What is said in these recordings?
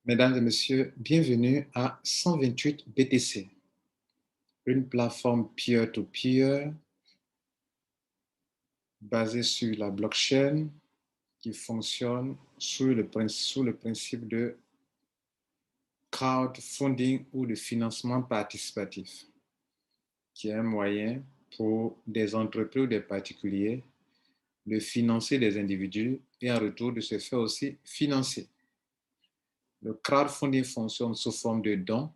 Mesdames et messieurs, bienvenue à 128 BTC, une plateforme peer-to-peer basée sur la blockchain qui fonctionne sous le principe de crowdfunding ou de financement participatif, qui est un moyen pour des entreprises ou des particuliers de financer des individus et en retour de se faire aussi financer. Le crowdfunding fonctionne sous forme de dons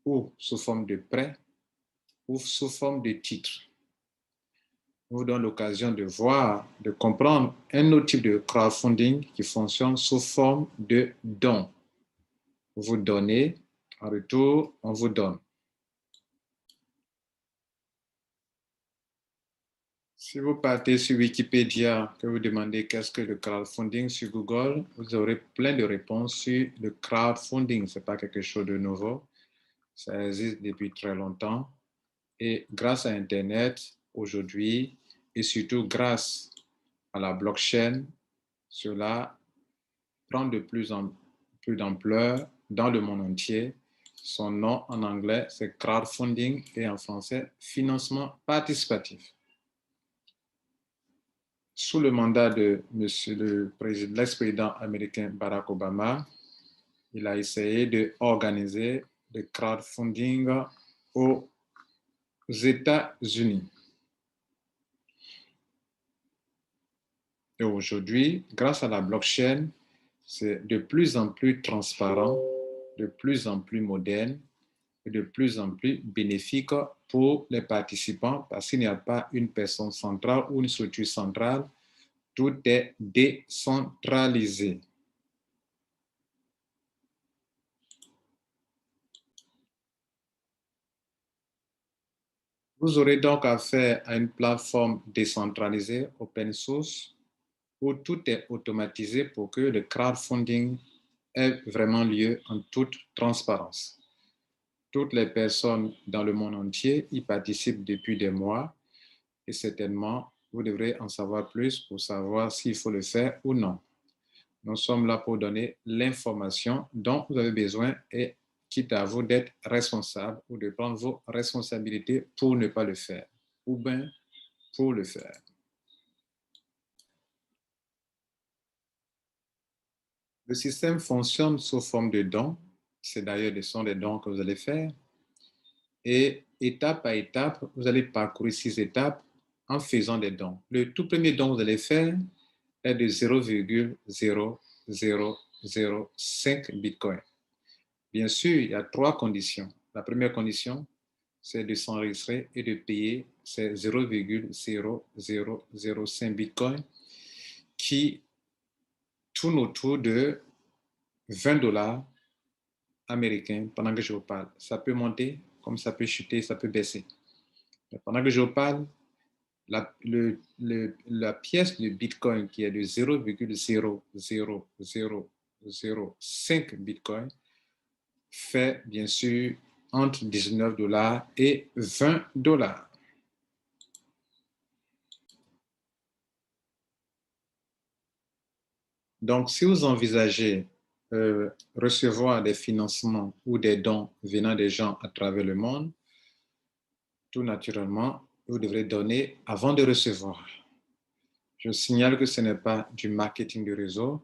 ou sous forme de prêts ou sous forme de titres. Nous vous donne l'occasion de voir, de comprendre un autre type de crowdfunding qui fonctionne sous forme de dons. Vous donnez, en retour, on vous donne. Si vous partez sur Wikipédia, que vous demandez qu'est-ce que le crowdfunding sur Google, vous aurez plein de réponses sur le crowdfunding. Ce n'est pas quelque chose de nouveau. Ça existe depuis très longtemps. Et grâce à Internet, aujourd'hui, et surtout grâce à la blockchain, cela prend de plus en plus d'ampleur dans le monde entier. Son nom en anglais, c'est crowdfunding et en français, financement participatif. Sous le mandat de l'ex-président américain Barack Obama, il a essayé d'organiser le crowdfunding aux États-Unis. Et aujourd'hui, grâce à la blockchain, c'est de plus en plus transparent, de plus en plus moderne et de plus en plus bénéfique pour les participants parce qu'il n'y a pas une personne centrale ou une structure centrale, tout est décentralisé. Vous aurez donc affaire à une plateforme décentralisée, open source, où tout est automatisé pour que le crowdfunding ait vraiment lieu en toute transparence. Toutes les personnes dans le monde entier y participent depuis des mois et certainement, vous devrez en savoir plus pour savoir s'il faut le faire ou non. Nous sommes là pour donner l'information dont vous avez besoin et quitte à vous d'être responsable ou de prendre vos responsabilités pour ne pas le faire ou bien pour le faire. Le système fonctionne sous forme de dons. C'est d'ailleurs des dons que vous allez faire. Et étape par étape, vous allez parcourir 6 étapes en faisant des dons. Le tout premier don que vous allez faire est de 0,0005 Bitcoin. Bien sûr, il y a 3 conditions. La première condition, c'est de s'enregistrer et de payer ces 0,0005 Bitcoin qui tourne autour de 20 dollars américains pendant que je vous parle. Ça peut monter, comme ça peut chuter, ça peut baisser. Mais pendant que je vous parle, la pièce de Bitcoin qui est de 0,00005 Bitcoin fait bien sûr entre 19 dollars et 20 dollars. Donc, si vous envisagez recevoir des financements ou des dons venant des gens à travers le monde, tout naturellement, vous devrez donner avant de recevoir. Je signale que ce n'est pas du marketing de réseau,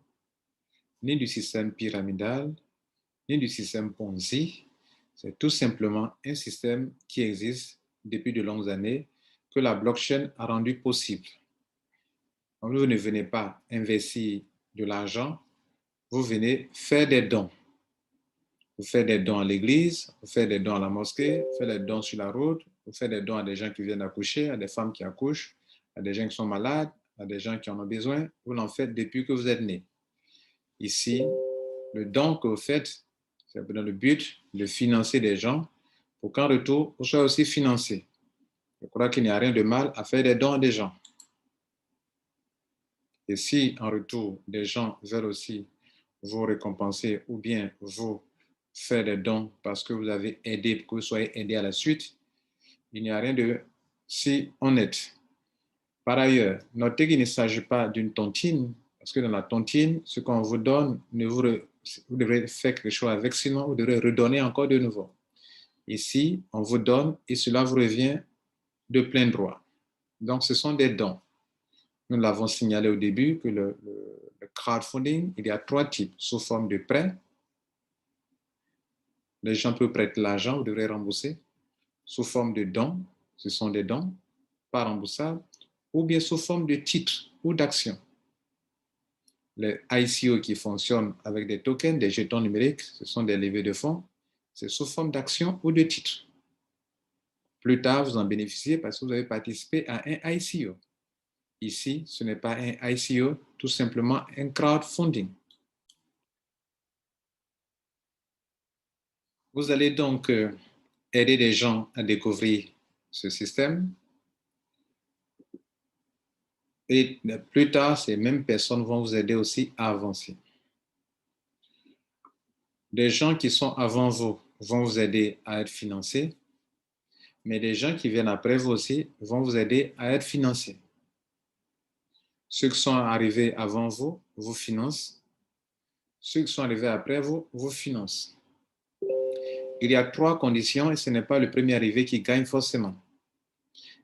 ni du système pyramidal, ni du système Ponzi. C'est tout simplement un système qui existe depuis de longues années que la blockchain a rendu possible. Donc, vous ne venez pas investir de l'argent, vous venez faire des dons. Vous faites des dons à l'église, vous faites des dons à la mosquée, vous faites des dons sur la route, vous faites des dons à des gens qui viennent accoucher, à des femmes qui accouchent, à des gens qui sont malades, à des gens qui en ont besoin. Vous l'en faites depuis que vous êtes né. Ici, le don que vous faites, c'est dans le but de financer des gens pour qu'en retour, vous soyez aussi financé. Je crois qu'il n'y a rien de mal à faire des dons à des gens. Et si en retour, des gens veulent aussi vous récompenser ou bien vous faire des dons parce que vous avez aidé, pour que vous soyez aidé à la suite, il n'y a rien de si honnête. Par ailleurs, notez qu'il ne s'agit pas d'une tontine, parce que dans la tontine, ce qu'on vous donne ne vous vous devrez faire quelque chose avec, sinon vous devrez redonner encore de nouveau. Ici, on vous donne et cela vous revient de plein droit. Donc, ce sont des dons. Nous l'avons signalé au début que le crowdfunding, il y a 3 types, sous forme de prêt. Les gens peuvent prêter l'argent, vous devrez rembourser. Sous forme de dons, ce sont des dons, pas remboursables, ou bien sous forme de titres ou d'actions. Les ICO qui fonctionnent avec des tokens, des jetons numériques, ce sont des levées de fonds, c'est sous forme d'actions ou de titres. Plus tard, vous en bénéficiez parce que vous avez participé à un ICO. Ici, ce n'est pas un ICO, tout simplement un crowdfunding. Vous allez donc aider les gens à découvrir ce système. Et plus tard, ces mêmes personnes vont vous aider aussi à avancer. Des gens qui sont avant vous vont vous aider à être financés, mais les gens qui viennent après vous aussi vont vous aider à être financés. Ceux qui sont arrivés avant vous vous financent. Ceux qui sont arrivés après vous vous financent. Il y a 3 conditions et ce n'est pas le premier arrivé qui gagne forcément.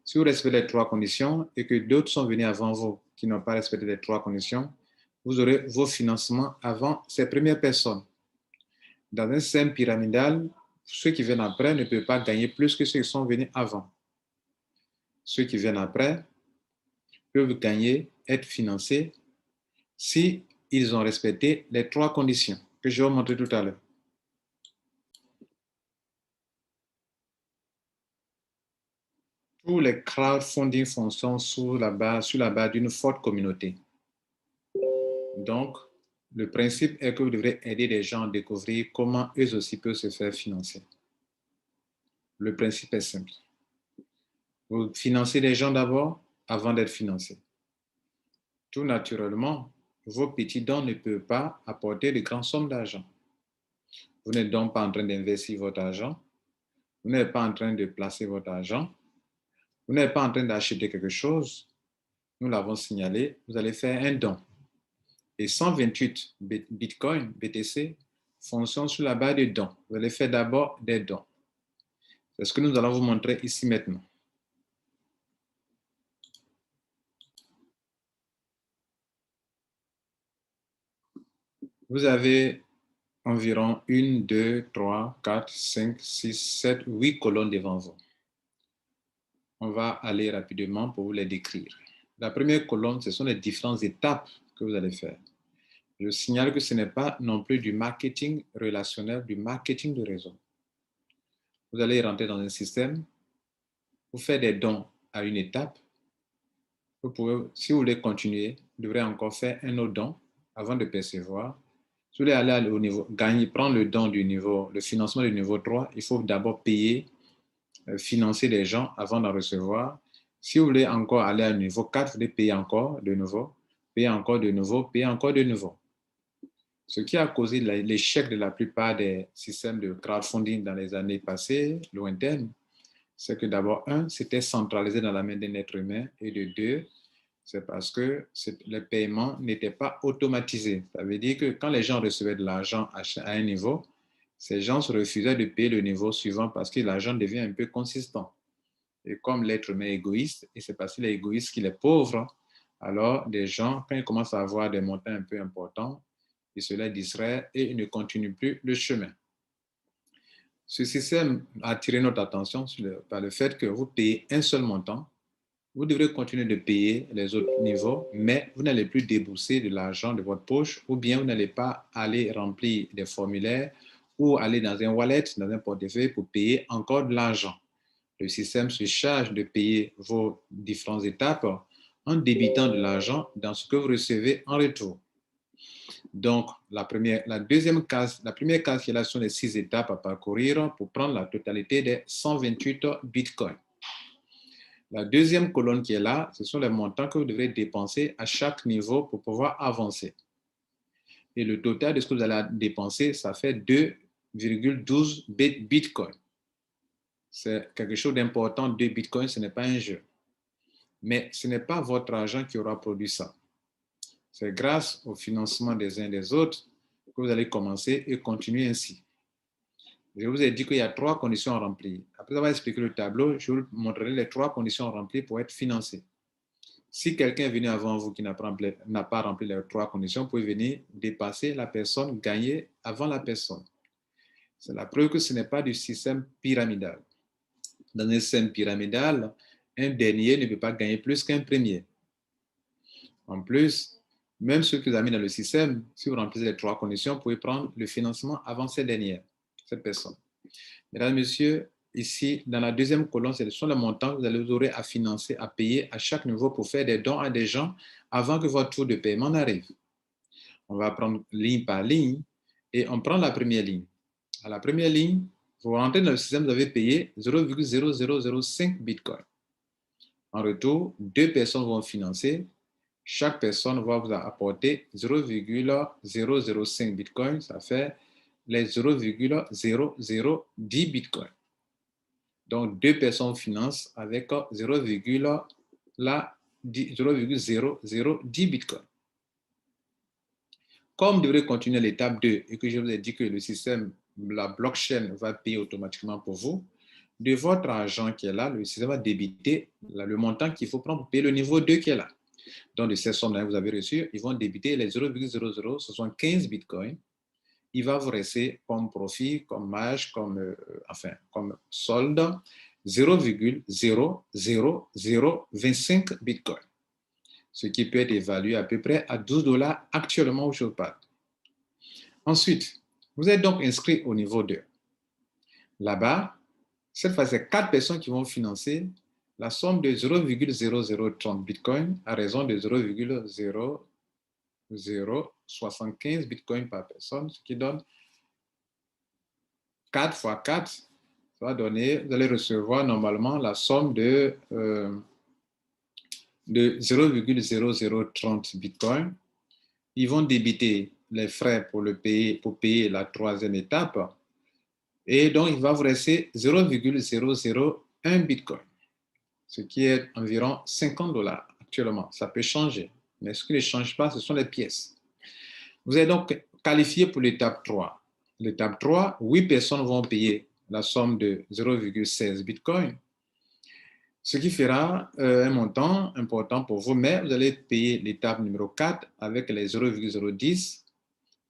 Si vous respectez les 3 conditions et que d'autres sont venus avant vous qui n'ont pas respecté les 3 conditions, vous aurez vos financements avant ces premières personnes. Dans un système pyramidal, ceux qui viennent après ne peuvent pas gagner plus que ceux qui sont venus avant. Ceux qui viennent après peuvent gagner, être financés si ils ont respecté les 3 conditions que je vais vous montrer tout à l'heure. Tous les crowdfunding fonctionnent sur la base d'une forte communauté. Donc, le principe est que vous devrez aider les gens à découvrir comment eux aussi peuvent se faire financer. Le principe est simple. Vous financez les gens d'abord avant d'être financés. Tout naturellement, vos petits dons ne peuvent pas apporter de grandes sommes d'argent. Vous n'êtes donc pas en train d'investir votre argent. Vous n'êtes pas en train de placer votre argent. Vous n'êtes pas en train d'acheter quelque chose. Nous l'avons signalé, vous allez faire un don. Et 128 Bitcoin, BTC, fonctionnent sur la base de dons. Vous allez faire d'abord des dons. C'est ce que nous allons vous montrer ici maintenant. Vous avez environ 1, 2, 3, 4, 5, 6, 7, 8 colonnes devant vous. On va aller rapidement pour vous les décrire. La première colonne, ce sont les différentes étapes que vous allez faire. Je signale que ce n'est pas non plus du marketing relationnel, du marketing de réseau. Vous allez rentrer dans un système, vous faites des dons à une étape. Vous pouvez, si vous voulez continuer, vous devrez encore faire un autre don avant de percevoir. Si vous voulez aller au niveau, prendre le don du niveau, le financement du niveau 3, il faut d'abord payer, financer les gens avant d'en recevoir. Si vous voulez encore aller à niveau 4, vous devez payer encore de nouveau, payer encore de nouveau, payer encore de nouveau. Ce qui a causé l'échec de la plupart des systèmes de crowdfunding dans les années passées, lointaines, c'est que d'abord, 1, c'était centralisé dans la main d'un être humain, et de 2, c'est parce que les paiements n'étaient pas automatisés. Ça veut dire que quand les gens recevaient de l'argent à un niveau, ces gens se refusaient de payer le niveau suivant parce que l'argent devient un peu consistant. Et comme l'être humain est égoïste, et c'est parce qu'il est égoïste qu'il est pauvre, alors des gens, quand ils commencent à avoir des montants un peu importants, ils se les distraient et ils ne continuent plus le chemin. Ce système a attiré notre attention par le fait que vous payez un seul montant. Vous devrez continuer de payer les autres niveaux, mais vous n'allez plus débourser de l'argent de votre poche ou bien vous n'allez pas aller remplir des formulaires ou aller dans un wallet, dans un portefeuille pour payer encore de l'argent. Le système se charge de payer vos différentes étapes en débitant de l'argent dans ce que vous recevez en retour. Donc, la première case qui est là sont les 6 étapes à parcourir pour prendre la totalité des 128 bitcoins. La deuxième colonne qui est là, ce sont les montants que vous devrez dépenser à chaque niveau pour pouvoir avancer. Et le total de ce que vous allez dépenser, ça fait 2,12 bitcoins. C'est quelque chose d'important, 2 bitcoins, ce n'est pas un jeu. Mais ce n'est pas votre argent qui aura produit ça. C'est grâce au financement des uns des autres que vous allez commencer et continuer ainsi. Je vous ai dit qu'il y a 3 conditions à remplir. Après avoir expliqué le tableau, je vous montrerai les 3 conditions à remplir pour être financé. Si quelqu'un est venu avant vous qui n'a pas rempli les 3 conditions, vous pouvez venir dépasser la personne, gagner avant la personne. C'est la preuve que ce n'est pas du système pyramidal. Dans un système pyramidal, un dernier ne peut pas gagner plus qu'un premier. En plus, même ceux que vous avez mis dans le système, si vous remplissez les 3 conditions, vous pouvez prendre le financement avant cette dernière, cette personne. Mesdames, Messieurs, ici, dans la deuxième colonne, ce sont les montants que vous aurez à financer, à payer à chaque niveau pour faire des dons à des gens avant que votre tour de paiement n'arrive. On va prendre ligne par ligne et on prend la première ligne. À la première ligne, vous rentrez dans le système, vous avez payé 0,0005 Bitcoin. En retour, 2 personnes vont financer. Chaque personne va vous apporter 0,005 Bitcoin. Ça fait les 0,0010 Bitcoin. Donc, 2 personnes financent avec 0,0010 Bitcoin. Comme vous devrez continuer l'étape 2 et que je vous ai dit que le système, la blockchain va payer automatiquement pour vous, de votre argent qui est là, le système va débiter le montant qu'il faut prendre pour payer le niveau 2 qui est là. Donc, de ces sommes que vous avez reçues, ils vont débiter les 0,0075 Bitcoin. Il va vous rester comme profit, comme marge, comme solde, 0,00025 Bitcoin. Ce qui peut être évalué à peu près à 12 $ actuellement où je vous parle. Ensuite, vous êtes donc inscrit au niveau 2. Là-bas, cette fois, c'est 4 personnes qui vont financer la somme de 0,0030 Bitcoin à raison de 0,0075 Bitcoin par personne, ce qui donne 4 fois 4, ça va donner, vous allez recevoir normalement la somme de 0,0030 Bitcoin. Ils vont débiter les frais pour payer la 3e étape. Et donc, il va vous rester 0,001 Bitcoin, ce qui est environ 50 $ actuellement. Ça peut changer, mais ce qui ne change pas, ce sont les pièces. Vous êtes donc qualifié pour l'étape 3. L'étape 3, 8 personnes vont payer la somme de 0,16 Bitcoin, ce qui fera un montant important pour vous, mais vous allez payer l'étape numéro 4 avec les 0,010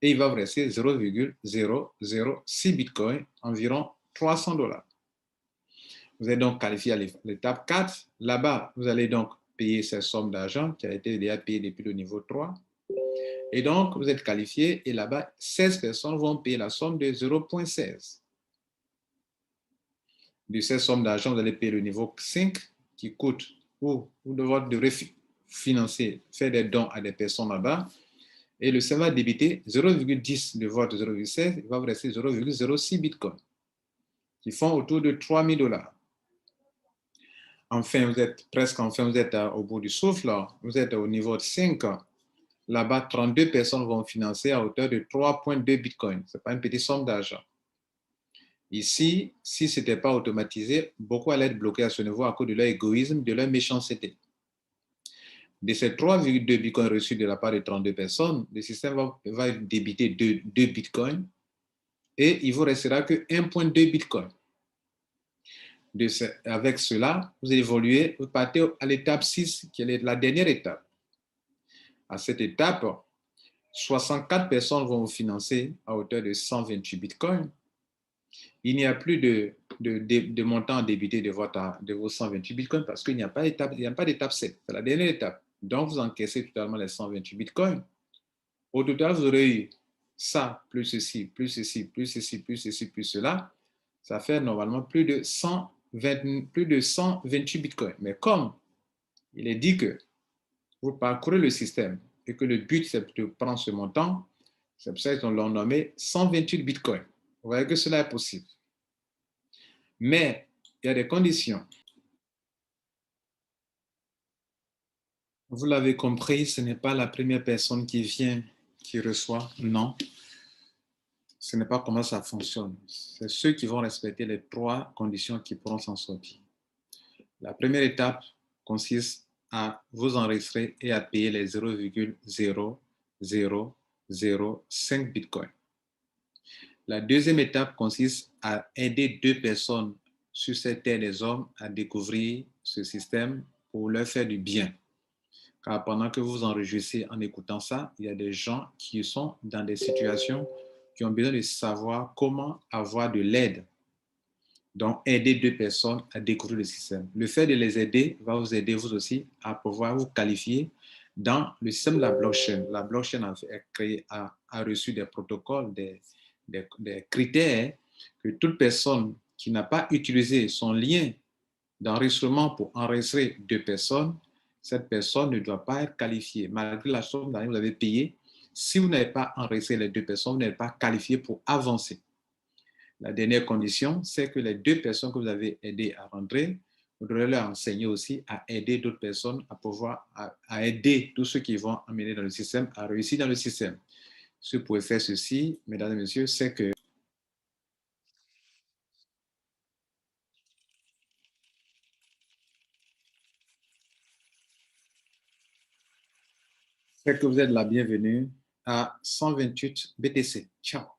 et il va vous rester 0,006 Bitcoin, environ 300 $. Vous êtes donc qualifié à l'étape 4. Là-bas, vous allez donc payer cette somme d'argent qui a été déjà payée depuis le niveau 3. Et donc, vous êtes qualifié et là-bas, 16 personnes vont payer la somme de 0,16. De cette somme d'argent, vous allez payer le niveau 5 qui coûte, ou vous devrez financer, faire des dons à des personnes là-bas. Et le système va débiter 0,10 de votre 0,16, il va vous rester 0,06 Bitcoin, qui font autour de 3 000 $. Enfin, vous êtes au bout du souffle, vous êtes au niveau 5. Là-bas, 32 personnes vont financer à hauteur de 3,2 Bitcoin. Ce n'est pas une petite somme d'argent. Ici, si ce n'était pas automatisé, beaucoup allaient être bloqués à ce niveau à cause de leur égoïsme, de leur méchanceté. De ces 3,2 Bitcoins reçus de la part de 32 personnes, le système va débiter 2 Bitcoins et il ne vous restera que 1,2 Bitcoin. Avec cela, vous évoluez, vous partez à l'étape 6, qui est la dernière étape. À cette étape, 64 personnes vont vous financer à hauteur de 128 Bitcoins. Il n'y a plus de montant débité de vos 128 Bitcoins parce qu'il n'y a pas d'étape 7. C'est la dernière étape. Donc, vous encaissez totalement les 128 Bitcoins. Au total, vous aurez eu ça, plus ceci, plus ceci, plus ceci, plus ceci, plus cela. Ça fait normalement plus de 128 Bitcoins. Mais comme il est dit que vous parcourez le système et que le but, c'est de prendre ce montant, c'est pour ça qu'ils l'ont nommé 128 Bitcoins. Vous voyez que cela est possible. Mais il y a des conditions. Vous l'avez compris, ce n'est pas la première personne qui vient qui reçoit. Non. Ce n'est pas comment ça fonctionne. C'est ceux qui vont respecter les 3 conditions qui pourront s'en sortir. La première étape consiste à vous enregistrer et à payer les 0,0005 Bitcoin. La deuxième étape consiste à aider 2 personnes sur cette terre des hommes à découvrir ce système pour leur faire du bien. Car pendant que vous vous en réjouissez en écoutant ça, il y a des gens qui sont dans des situations qui ont besoin de savoir comment avoir de l'aide. Donc, aider 2 personnes à découvrir le système. Le fait de les aider va vous aider vous aussi à pouvoir vous qualifier dans le système de la blockchain. La blockchain a reçu des protocoles, des critères que toute personne qui n'a pas utilisé son lien d'enregistrement pour enregistrer 2 personnes, cette personne ne doit pas être qualifiée. Malgré la somme que vous avez payée, si vous n'avez pas enregistré les 2 personnes, vous n'êtes pas qualifié pour avancer. La dernière condition, c'est que les 2 personnes que vous avez aidées à rentrer, vous devrez leur enseigner aussi à aider d'autres personnes à pouvoir, à aider tous ceux qui vont amener dans le système, à réussir dans le système. Si vous pouvez faire ceci, mesdames et messieurs, c'est que vous êtes la bienvenue à 128 BTC. Ciao.